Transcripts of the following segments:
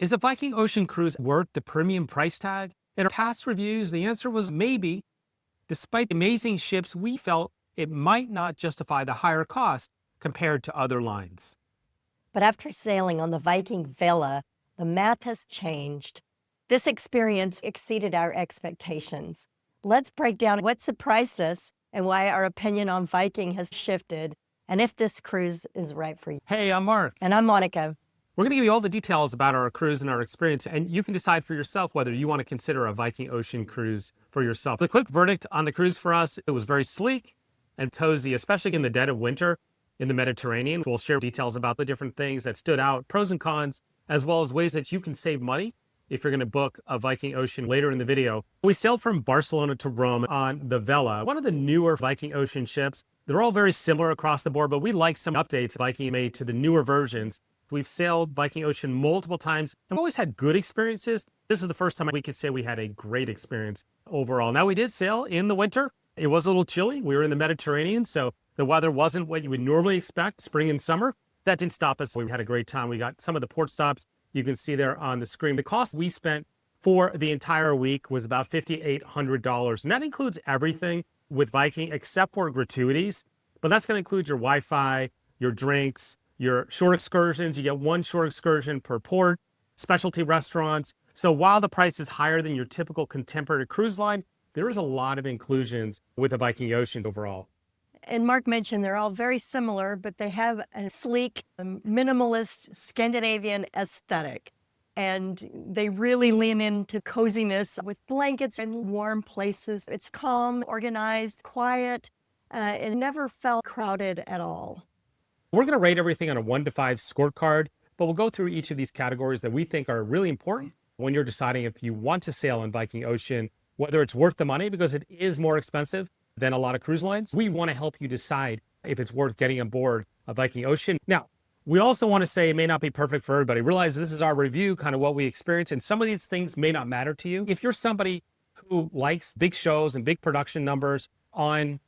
Is a Viking Ocean cruise worth the premium price tag? In our past reviews, the answer was maybe. Despite the amazing ships, we felt it might not justify the higher cost compared to other lines. But after sailing on the Viking Vela, the math has changed. This experience exceeded our expectations. Let's break down what surprised us and why our opinion on Viking has shifted, and if this cruise is right for you. Hey, I'm Mark. And I'm Monica. We're going to give you all the details about our cruise and our experience, and you can decide for yourself whether you want to consider a Viking Ocean cruise for yourself. The quick verdict on the cruise for us, it was very sleek and cozy, especially in the dead of winter in the Mediterranean. We'll share details about the different things that stood out, pros and cons, as well as ways that you can save money if you're going to book a Viking Ocean later in the video. We sailed from Barcelona to Rome on the Vela, one of the newer Viking Ocean ships. They're all very similar across the board, but we like some updates Viking made to the newer versions. We've sailed Viking Ocean multiple times and always had good experiences. This is the first time we could say we had a great experience overall. Now, we did sail in the winter. It was a little chilly. We were in the Mediterranean, so the weather wasn't what you would normally expect, spring and summer. That didn't stop us. We had a great time. We got some of the port stops you can see there on the screen. The cost we spent for the entire week was about $5,800, and that includes everything with Viking except for gratuities, but that's going to include your Wi-Fi, your drinks, your shore excursions. You get one shore excursion per port, specialty restaurants. So while the price is higher than your typical contemporary cruise line, there is a lot of inclusions with the Viking Ocean overall. And Mark mentioned they're all very similar, but they have a sleek, minimalist Scandinavian aesthetic. And they really lean into coziness with blankets and warm places. It's calm, organized, quiet. It never felt crowded at all. We're going to rate everything on a 1 to 5 scorecard, but we'll go through each of these categories that we think are really important when you're deciding if you want to sail on Viking Ocean, whether it's worth the money because it is more expensive than a lot of cruise lines. We want to help you decide if it's worth getting on board a Viking Ocean. Now, we also want to say it may not be perfect for everybody. Realize this is our review, kind of what we experience, and some of these things may not matter to you. If you're somebody who likes big shows and big production numbers on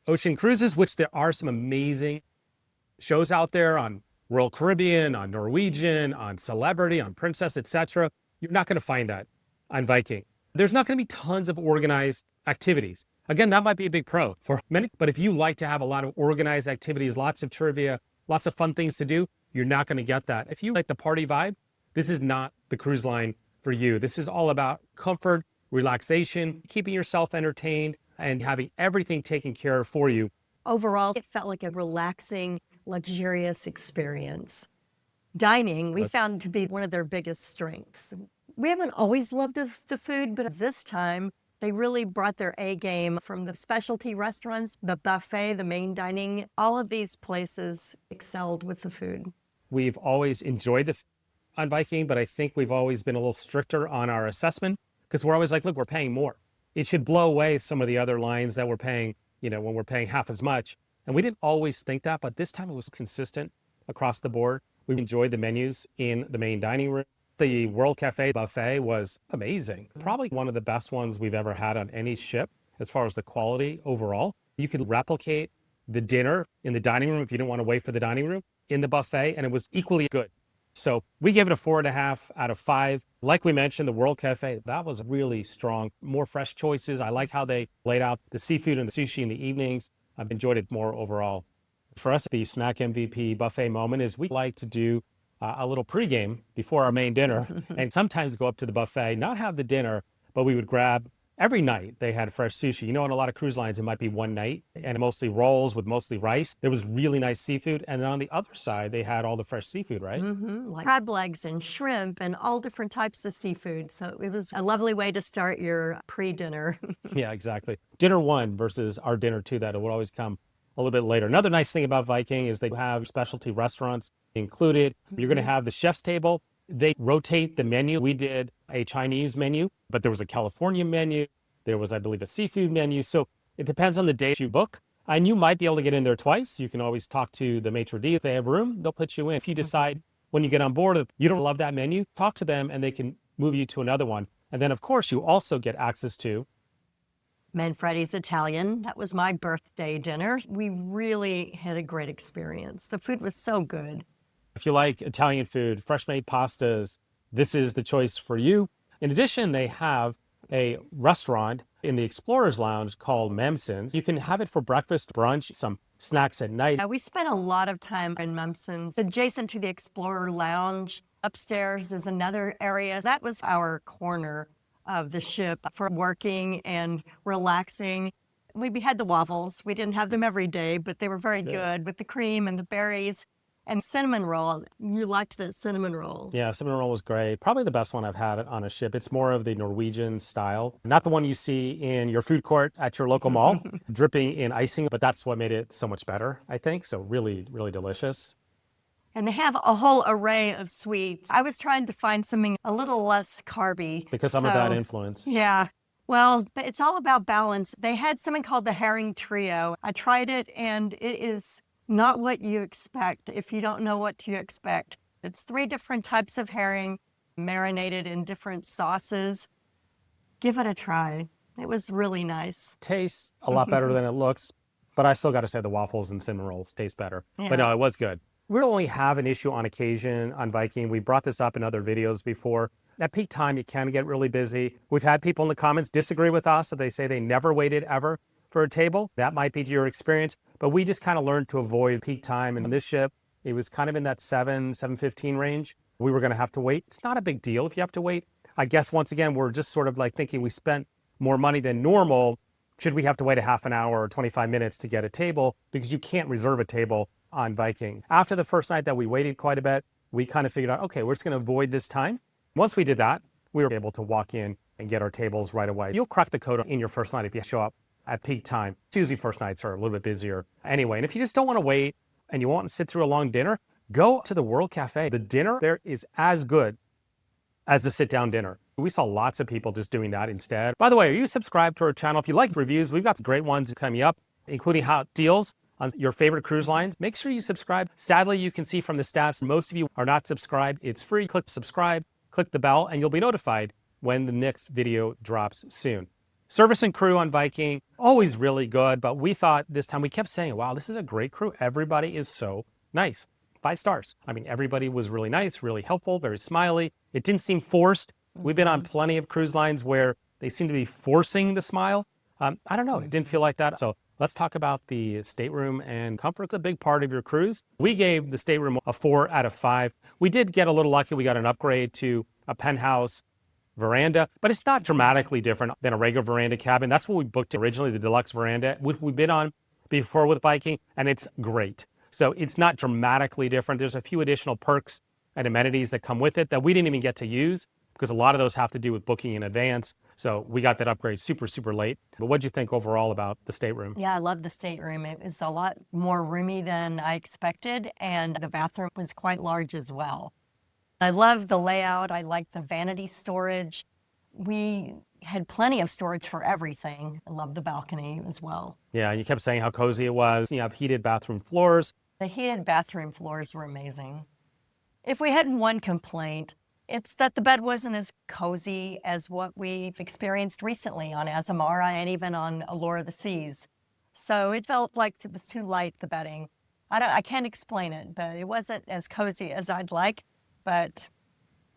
ocean cruises, which there are some amazing shows out there on Royal Caribbean, on Norwegian, on Celebrity, on Princess, etc., you're not going to find that on Viking. There's not going to be tons of organized activities. Again, that might be a big pro for many, but if you like to have a lot of organized activities, lots of trivia, lots of fun things to do, you're not going to get that. If you like the party vibe, this is not the cruise line for you. This is all about comfort, relaxation, keeping yourself entertained, and having everything taken care of for you. Overall, it felt like a relaxing, luxurious experience. Dining, we found to be one of their biggest strengths. We haven't always loved the food, but this time they really brought their A game from the specialty restaurants, the buffet, the main dining. All of these places excelled with the food. We've always enjoyed the food on Viking, but I think we've always been a little stricter on our assessment because we're always like, look, we're paying more. It should blow away some of the other lines that we're paying, when we're paying half as much. And we didn't always think that, but this time it was consistent across the board. We enjoyed the menus in the main dining room. The World Cafe buffet was amazing. Probably one of the best ones we've ever had on any ship as far as the quality overall. You could replicate the dinner in the dining room if you didn't want to wait for the dining room in the buffet, and it was equally good. So we gave it a 4.5 out of 5. Like we mentioned, the World Cafe, that was really strong. More fresh choices. I like how they laid out the seafood and the sushi in the evenings. I've enjoyed it more overall. For us, the Snack MVP buffet moment is we like to do a little pregame before our main dinner and sometimes go up to the buffet, not have the dinner, but we would grab every night they had fresh sushi. On a lot of cruise lines, it might be one night and mostly rolls with mostly rice. There was really nice seafood. And then on the other side, they had all the fresh seafood, right? Mm-hmm. Like crab legs and shrimp and all different types of seafood. So it was a lovely way to start your pre-dinner. Yeah, exactly. Dinner 1 versus our dinner 2 that would always come a little bit later. Another nice thing about Viking is they have specialty restaurants included. You're going to have the chef's table. They rotate the menu. We did a Chinese menu, but there was a California menu. There was, I believe, a seafood menu. So it depends on the day you book. And you might be able to get in there twice. You can always talk to the maitre d'. If they have room, they'll put you in. If you decide when you get on board, you don't love that menu, talk to them and they can move you to another one. And then, of course, you also get access to Manfredi's Italian. That was my birthday dinner. We really had a great experience. The food was so good. If you like Italian food, fresh made pastas, this is the choice for you. In addition, they have a restaurant in the Explorers Lounge called Memson's. You can have it for breakfast, brunch, some snacks at night. We spent a lot of time in Memson's, adjacent to the Explorer Lounge. Upstairs is another area. That was our corner of the ship for working and relaxing. We had the waffles. We didn't have them every day, but they were very good with the cream and the berries. And cinnamon roll. You liked the cinnamon roll. Yeah, cinnamon roll was great. Probably the best one I've had on a ship. It's more of the Norwegian style, not the one you see in your food court at your local mall, dripping in icing, but that's what made it so much better, I think. So really, really delicious. And they have a whole array of sweets. I was trying to find something a little less carby. Because I'm a bad influence. Yeah. Well, it's all about balance. They had something called the herring trio. I tried it, and it is not what you expect if you don't know what to expect. It's 3 different types of herring marinated in different sauces. Give it a try. It was really nice. Tastes a lot better than it looks, but I still got to say the waffles and cinnamon rolls taste better. Yeah. But no, it was good. We only have an issue on occasion on Viking. We brought this up in other videos before. At peak time, it can get really busy. We've had people in the comments disagree with us, that they say they never waited ever for a table. That might be your experience, but we just kind of learned to avoid peak time. And on this ship, it was kind of in that 7:15 range. We were going to have to wait. It's not a big deal if you have to wait. I guess once again, we're just sort of like thinking we spent more money than normal. Should we have to wait a half an hour or 25 minutes to get a table? Because you can't reserve a table on Viking. After the first night that we waited quite a bit, we kind of figured out, okay, we're just going to avoid this time. Once we did that, we were able to walk in and get our tables right away. You'll crack the code in your first night if you show up at peak time. It's usually first nights are a little bit busier anyway. And if you just don't want to wait and you want to sit through a long dinner, go to the World Cafe. The dinner there is as good as the sit-down dinner. We saw lots of people just doing that instead. By the way, are you subscribed to our channel? If you like reviews, we've got some great ones coming up, including hot deals on your favorite cruise lines. Make sure you subscribe. Sadly, you can see from the stats, most of you are not subscribed. It's free. Click subscribe, click the bell, and you'll be notified when the next video drops soon. Service and crew on Viking, always really good, but we thought this time, we kept saying, wow, this is a great crew. Everybody is so nice. 5 stars. I mean, everybody was really nice, really helpful, very smiley. It didn't seem forced. We've been on plenty of cruise lines where they seem to be forcing the smile. I don't know, it didn't feel like that. So let's talk about the stateroom and comfort, a big part of your cruise. We gave the stateroom a 4 out of 5. We did get a little lucky. We got an upgrade to a penthouse veranda, but it's not dramatically different than a regular veranda cabin. That's what we booked originally, the deluxe veranda, which we've been on before with Viking, and it's great. So it's not dramatically different. There's a few additional perks and amenities that come with it that we didn't even get to use because a lot of those have to do with booking in advance. So we got that upgrade super, super late. But what'd you think overall about the stateroom? Yeah, I love the stateroom. It was a lot more roomy than I expected, and the bathroom was quite large as well. I love the layout. I like the vanity storage. We had plenty of storage for everything. I love the balcony as well. Yeah, you kept saying how cozy it was. You have heated bathroom floors. The heated bathroom floors were amazing. If we had one complaint, it's that the bed wasn't as cozy as what we've experienced recently on Azamara and even on Allure of the Seas. So it felt like it was too light, the bedding. I can't explain it, but it wasn't as cozy as I'd like, but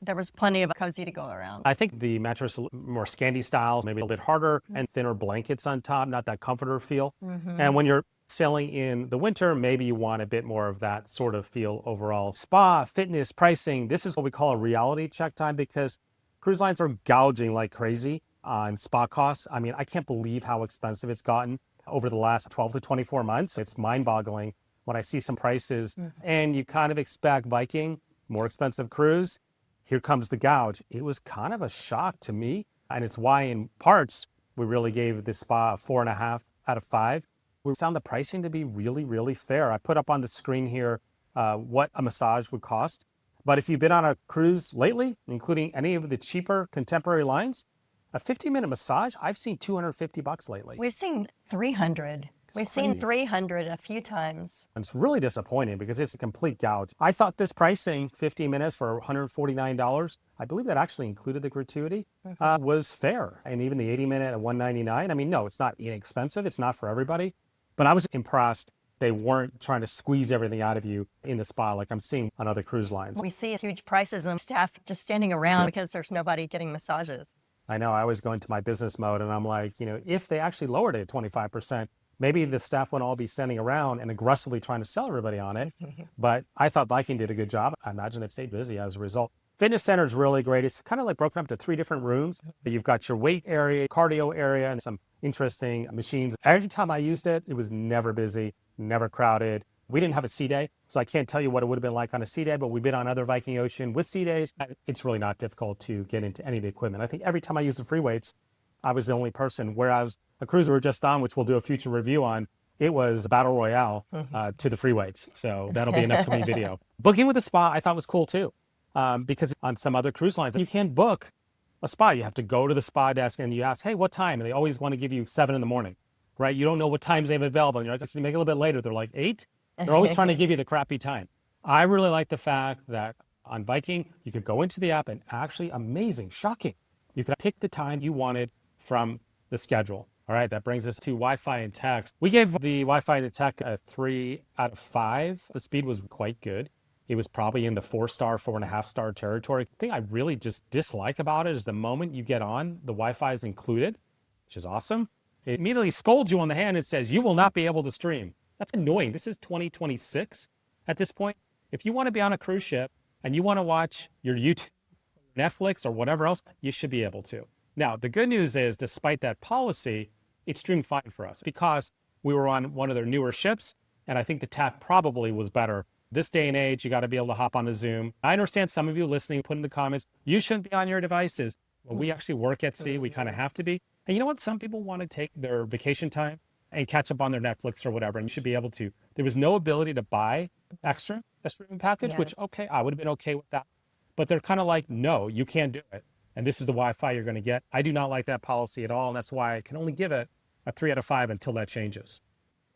there was plenty of cozy to go around. I think the mattress more Scandi style, maybe a little bit harder and thinner blankets on top, not that comforter feel. And when you're sailing in the winter, maybe you want a bit more of that sort of feel overall. Spa, fitness, pricing, this is what we call a reality check time because cruise lines are gouging like crazy on spa costs. I mean, I can't believe how expensive it's gotten over the last 12 to 24 months. It's mind-boggling when I see some prices and you kind of expect Viking, more expensive cruise. Here comes the gouge. It was kind of a shock to me. And it's why in parts, we really gave the spa a 4.5 out of 5. We found the pricing to be really, really fair. I put up on the screen here what a massage would cost. But if you've been on a cruise lately, including any of the cheaper contemporary lines, a 15-minute massage, I've seen $250 lately. We've seen 300. We've seen 300 a few times. It's really disappointing because it's a complete gouge. I thought this pricing, 15 minutes for $149, I believe that actually included the gratuity, was fair. And even the 80-minute at $199, I mean, no, it's not inexpensive. It's not for everybody. But I was impressed they weren't trying to squeeze everything out of you in the spa like I'm seeing on other cruise lines. We see huge prices and staff just standing around because there's nobody getting massages. I know I always go into my business mode and I'm like, if they actually lowered it 25%, maybe the staff wouldn't all be standing around and aggressively trying to sell everybody on it. But I thought Viking did a good job. I imagine it stayed busy as a result. Fitness center is really great. It's kind of like broken up to 3 different rooms. You've got your weight area, cardio area, and some interesting machines. Every time I used it, it was never busy, never crowded. We didn't have a sea day, so I can't tell you what it would have been like on a sea day, but we've been on other Viking Ocean with sea days. It's really not difficult to get into any of the equipment. I think every time I used the free weights, I was the only person, whereas a cruise we were just on, which we'll do a future review on, it was Battle Royale to the free weights. So that'll be an upcoming video. Booking with a spa I thought was cool too, because on some other cruise lines, you can't book a spa. You have to go to the spa desk and you ask, hey, what time? And they always want to give you 7 in the morning, right? You don't know what times they have available. And you're like, actually make it a little bit later. They're like 8. They're always trying to give you the crappy time. I really like the fact that on Viking, you could go into the app and actually amazing, shocking. You could pick the time you wanted from the schedule. All right, that brings us to Wi-Fi and text. We gave the Wi-Fi and the tech a 3 out of 5. The speed was quite good. It was probably in the 4-star, 4.5-star territory. The thing I really just dislike about it is the moment you get on, the Wi-Fi is included, which is awesome. It immediately scolds you on the hand and says, you will not be able to stream. That's annoying. This is 2026 at this point. If you want to be on a cruise ship and you want to watch your YouTube, Netflix, or whatever else, you should be able to. Now, the good news is, despite that policy, it streamed fine for us because we were on one of their newer ships, and I think the tech probably was better. This day and age, you got to be able to hop on a Zoom. I understand some of you listening, put in the comments, you shouldn't be on your devices. Well, we actually work at sea. We kind of have to be. And you know what? Some people want to take their vacation time and catch up on their Netflix or whatever, and you should be able to. There was no ability to buy a streaming package, which, okay, I would have been okay with that. But they're kind of like, no, you can't do it. And this is the Wi-Fi you're going to get. I do not like that policy at all, and that's why I can only give it a 3 out of 5 until that changes.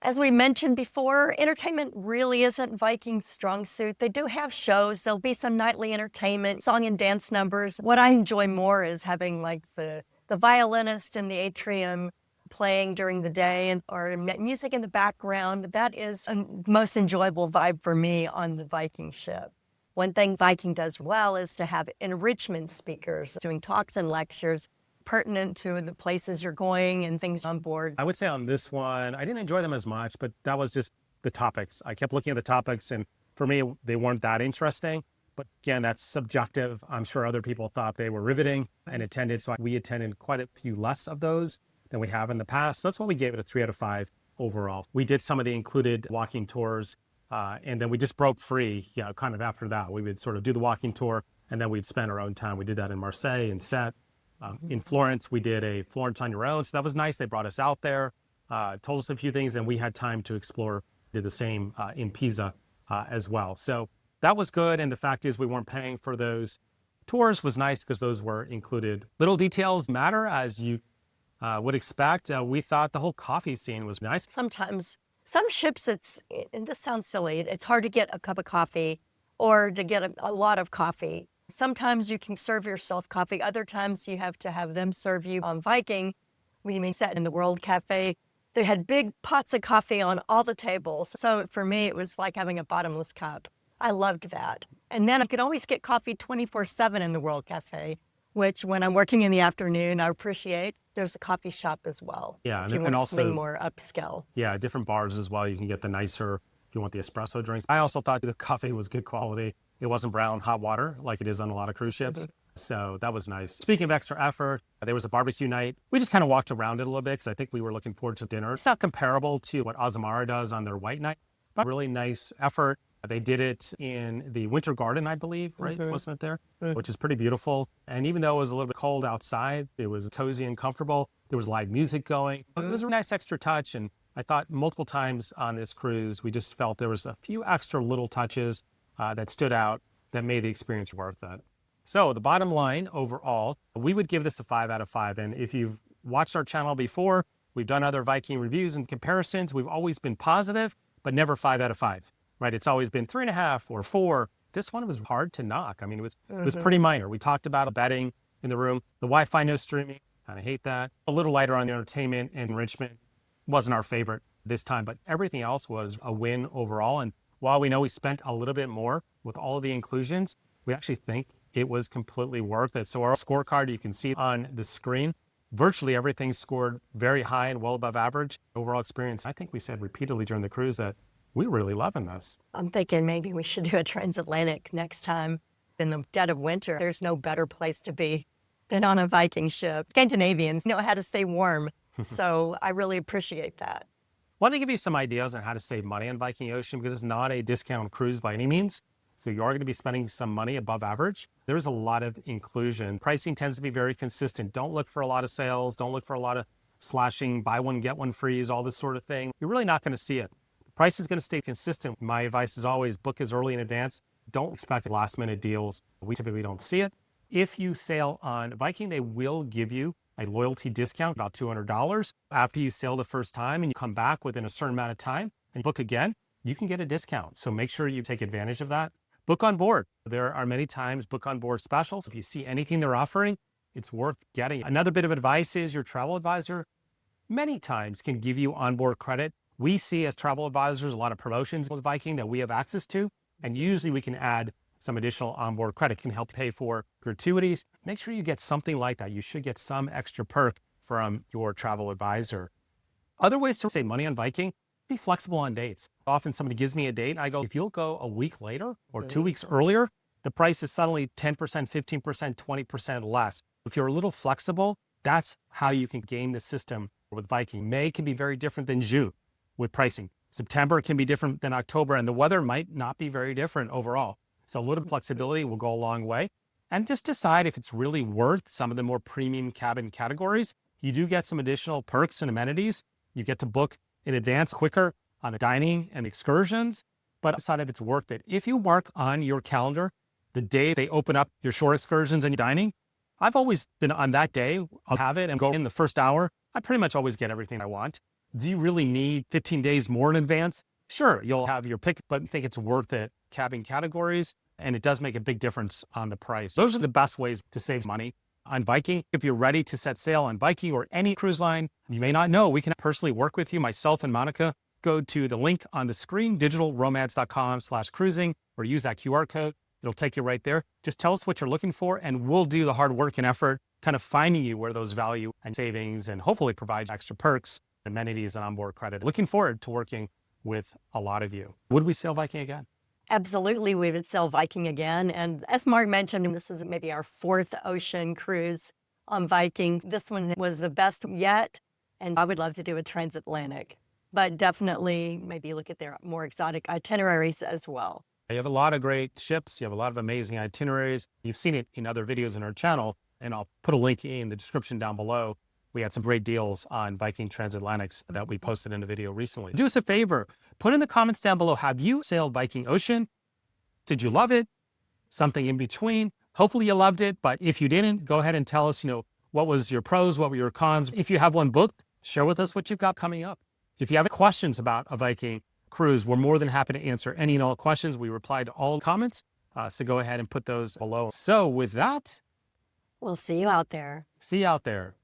As we mentioned before, entertainment really isn't Viking's strong suit. They do have shows. There'll be some nightly entertainment, song and dance numbers. What I enjoy more is having like the violinist in the atrium playing during the day or music in the background. That is a most enjoyable vibe for me on the Viking ship. One thing Viking does well is to have enrichment speakers doing talks and lectures pertinent to the places you're going and things on board. I would say on this one, I didn't enjoy them as much, but that was just the topics. I kept looking at the topics, and for me, they weren't that interesting. But again, that's subjective. I'm sure other people thought they were riveting and attended. So we attended quite a few less of those than we have in the past. So that's why we gave it a 3 out of 5 overall. We did some of the included walking tours, and then we just broke free, kind of after that. We would sort of do the walking tour, and then we'd spend our own time. We did that in Marseille and Sète. In Florence, we did a Florence on your own. So that was nice. They brought us out there, told us a few things, and we had time to explore. Did the same in Pisa as well. So that was good. And the fact is we weren't paying for those tours was nice because those were included. Little details matter, as you would expect. We thought the whole coffee scene was nice. Sometimes, some ships, and this sounds silly, it's hard to get a cup of coffee or to get a lot of coffee. Sometimes you can serve yourself coffee. Other times you have to have them serve you. On Viking, we sat in the World Cafe. They had big pots of coffee on all the tables. So for me, it was like having a bottomless cup. I loved that. And then I could always get coffee 24/7 in the World Cafe, which when I'm working in the afternoon, I appreciate. There's a coffee shop as well. Yeah, if you want something more upscale. Yeah, different bars as well. You can get the nicer, if you want the espresso drinks. I also thought the coffee was good quality. It wasn't brown hot water like it is on a lot of cruise ships. So that was nice. Speaking of extra effort, there was a barbecue night. We just kind of walked around it a little bit because I think we were looking forward to dinner. It's not comparable to what Azamara does on their white night, but really nice effort. They did it in the Winter Garden, I believe, right? Wasn't it there? Which is pretty beautiful. And even though it was a little bit cold outside, it was cozy and comfortable. There was live music going. It was a nice extra touch. And I thought multiple times on this cruise, we just felt there was a few extra little touches that stood out that made the experience worth it. So the bottom line overall, we would give this a 5 out of 5. And if you've watched our channel before, we've done other Viking reviews and comparisons. We've always been positive, but never 5 out of 5, right? It's always been 3.5 or 4. This one was hard to knock. I mean, it was pretty minor. We talked about bedding in the room, the Wi-Fi, no streaming. Kind of hate that. A little lighter on the entertainment and enrichment. Wasn't our favorite this time, but everything else was a win overall. And while we know we spent a little bit more with all of the inclusions, we actually think it was completely worth it. So our scorecard, you can see on the screen, virtually everything scored very high and well above average. Overall experience, I think we said repeatedly during the cruise that we're really loving this. I'm thinking maybe we should do a transatlantic next time. In the dead of winter, there's no better place to be than on a Viking ship. Scandinavians know how to stay warm, so I really appreciate that. Want to give you some ideas on how to save money on Viking Ocean, because it's not a discount cruise by any means. So you are going to be spending some money above average. There's a lot of inclusion. Pricing tends to be very consistent. Don't look for a lot of sales. Don't look for a lot of slashing, buy one, get one frees, all this sort of thing. You're really not going to see it. The price is going to stay consistent. My advice is always book as early in advance. Don't expect last minute deals. We typically don't see it. If you sail on Viking, they will give you a loyalty discount, about $200. After you sail the first time and you come back within a certain amount of time and book again, you can get a discount. So make sure you take advantage of that. Book on board. There are many times book on board specials. If you see anything they're offering, it's worth getting. Another bit of advice is your travel advisor many times can give you onboard credit. We see as travel advisors a lot of promotions with Viking that we have access to, and usually we can add some additional onboard credit, can help pay for gratuities. Make sure you get something like that. You should get some extra perk from your travel advisor. Other ways to save money on Viking: be flexible on dates. Often somebody gives me a date and I go, if you'll go a week later or 2 weeks earlier, the price is suddenly 10%, 15%, 20% less. If you're a little flexible, that's how you can game the system with Viking. May can be very different than June with pricing. September can be different than October, and the weather might not be very different overall. So a little flexibility will go a long way. And just decide if it's really worth some of the more premium cabin categories. You do get some additional perks and amenities. You get to book in advance quicker on the dining and excursions, but decide if it's worth it. If you mark on your calendar the day they open up your shore excursions and your dining, I've always been on that day. I'll have it and go in the first hour. I pretty much always get everything I want. Do you really need 15 days more in advance? Sure, you'll have your pick, but I think it's worth it. Cabin categories, and it does make a big difference on the price. Those are the best ways to save money on Viking. If you're ready to set sail on Viking or any cruise line, you may not know, we can personally work with you, myself and Monica. Go to the link on the screen, digitalroamads.com/cruising, or use that QR code. It'll take you right there. Just tell us what you're looking for, and we'll do the hard work and effort, kind of finding you where those value and savings, and hopefully provide extra perks, amenities, and onboard credit. Looking forward to working with a lot of you. Would we sail Viking again? Absolutely, we would sail Viking again. And as Mark mentioned, this is maybe our 4th ocean cruise on Viking. This one was the best yet, and I would love to do a transatlantic, but definitely maybe look at their more exotic itineraries as well. You have a lot of great ships. You have a lot of amazing itineraries. You've seen it in other videos in our channel, and I'll put a link in the description down below. We had some great deals on Viking transatlantics that we posted in a video recently. Do us a favor, put in the comments down below, have you sailed Viking Ocean? Did you love it? Something in between? Hopefully you loved it, but if you didn't, go ahead and tell us, what was your pros, what were your cons? If you have one booked, share with us what you've got coming up. If you have questions about a Viking cruise, we're more than happy to answer any and all questions. We reply to all comments, so go ahead and put those below. So with that, We'll see you out there. see you out there.